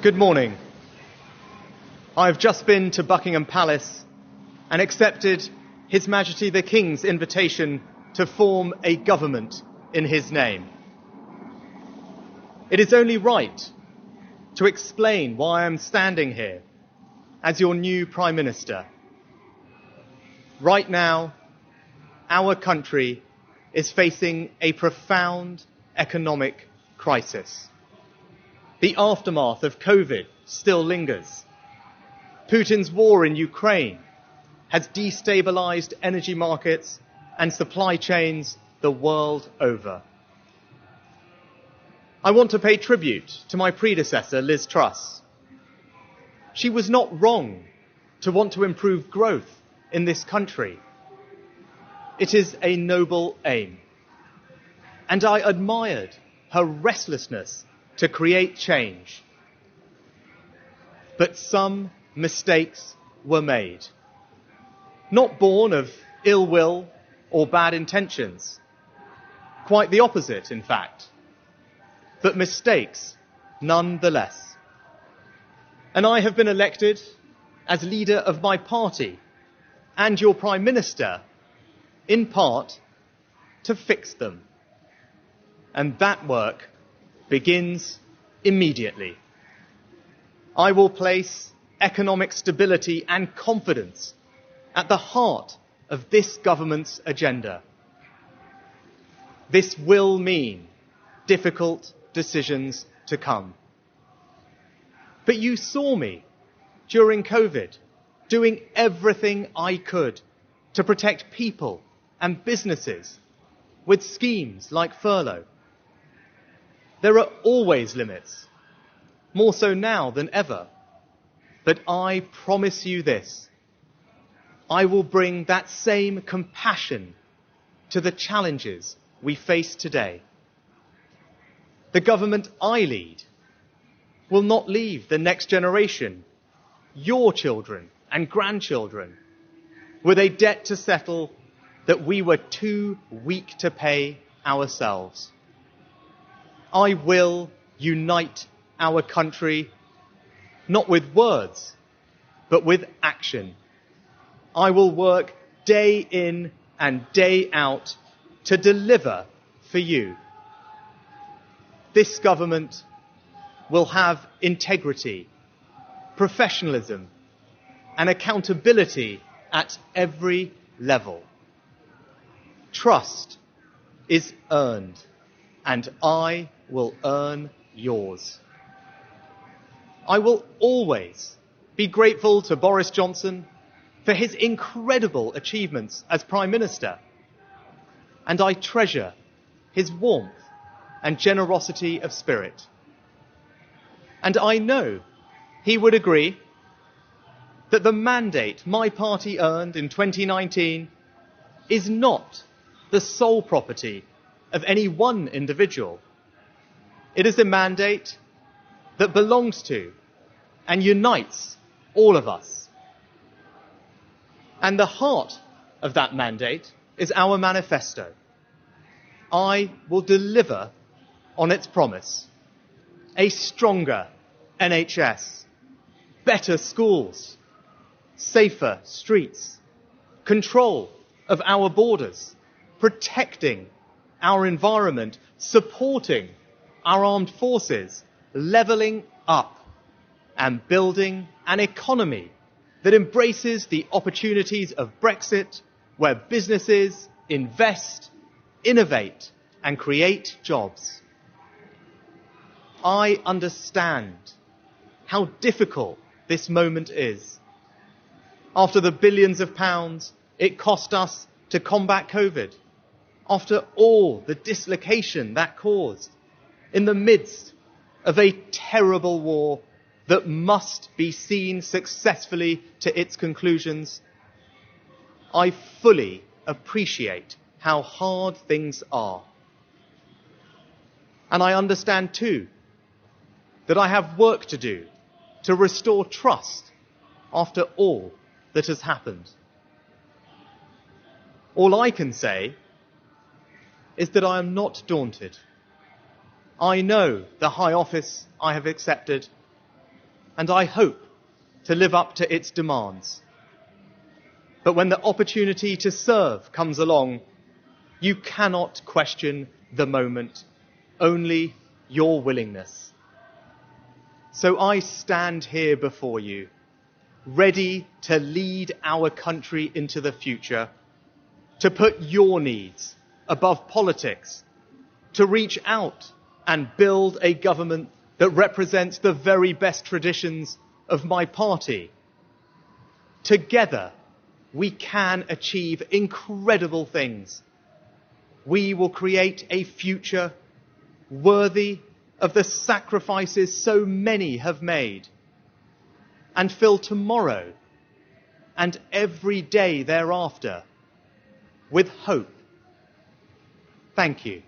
Good morning. I have just been to Buckingham Palace and accepted His Majesty the King's invitation to form a government in his name. It is only right to explain why I am standing here as your new Prime Minister. Right now, our country is facing a profound economic crisis. The aftermath of COVID still lingers. Putin's war in Ukraine has destabilized energy markets and supply chains the world over. I want to pay tribute to my predecessor, Liz Truss. She was not wrong to want to improve growth in this country. It is a noble aim. And I admired her restlessness to create change. But some mistakes were made. Not born of ill will or bad intentions. Quite the opposite, in fact. But mistakes nonetheless. And I have been elected as leader of my party and your Prime Minister, in part, to fix them. And that work begins immediately. I will place economic stability and confidence at the heart of this government's agenda. This will mean difficult decisions to come. But you saw me during COVID doing everything I could to protect people and businesses with schemes like furlough. There are always limits, more so now than ever. But I promise you this, I will bring that same compassion to the challenges we face today. The government I lead will not leave the next generation, your children and grandchildren, with a debt to settle that we were too weak to pay ourselves. I will unite our country, not with words, but with action. I will work day in and day out to deliver for you. This government will have integrity, professionalism, and accountability at every level. Trust is earned, and I will earn yours. I will always be grateful to Boris Johnson for his incredible achievements as Prime Minister, and I treasure his warmth and generosity of spirit. And I know he would agree that the mandate my party earned in 2019 is not the sole property of any one individual. It is a mandate that belongs to and unites all of us. And the heart of that mandate is our manifesto. I will deliver on its promise. A stronger NHS, better schools, safer streets, control of our borders, protecting our environment, supporting our armed forces, levelling up and building an economy that embraces the opportunities of Brexit, where businesses invest, innovate and create jobs. I understand how difficult this moment is. After the billions of pounds it cost us to combat COVID, after all the dislocation that caused, in the midst of a terrible war that must be seen successfully to its conclusions, I fully appreciate how hard things are. And I understand too that I have work to do to restore trust after all that has happened. All I can say is that I am not daunted. I know the high office I have accepted, and I hope to live up to its demands. But when the opportunity to serve comes along, you cannot question the moment, only your willingness. So I stand here before you, ready to lead our country into the future, to put your needs above politics, to reach out and build a government that represents the very best traditions of my party. Together, we can achieve incredible things. We will create a future worthy of the sacrifices so many have made, and fill tomorrow and every day thereafter with hope. Thank you.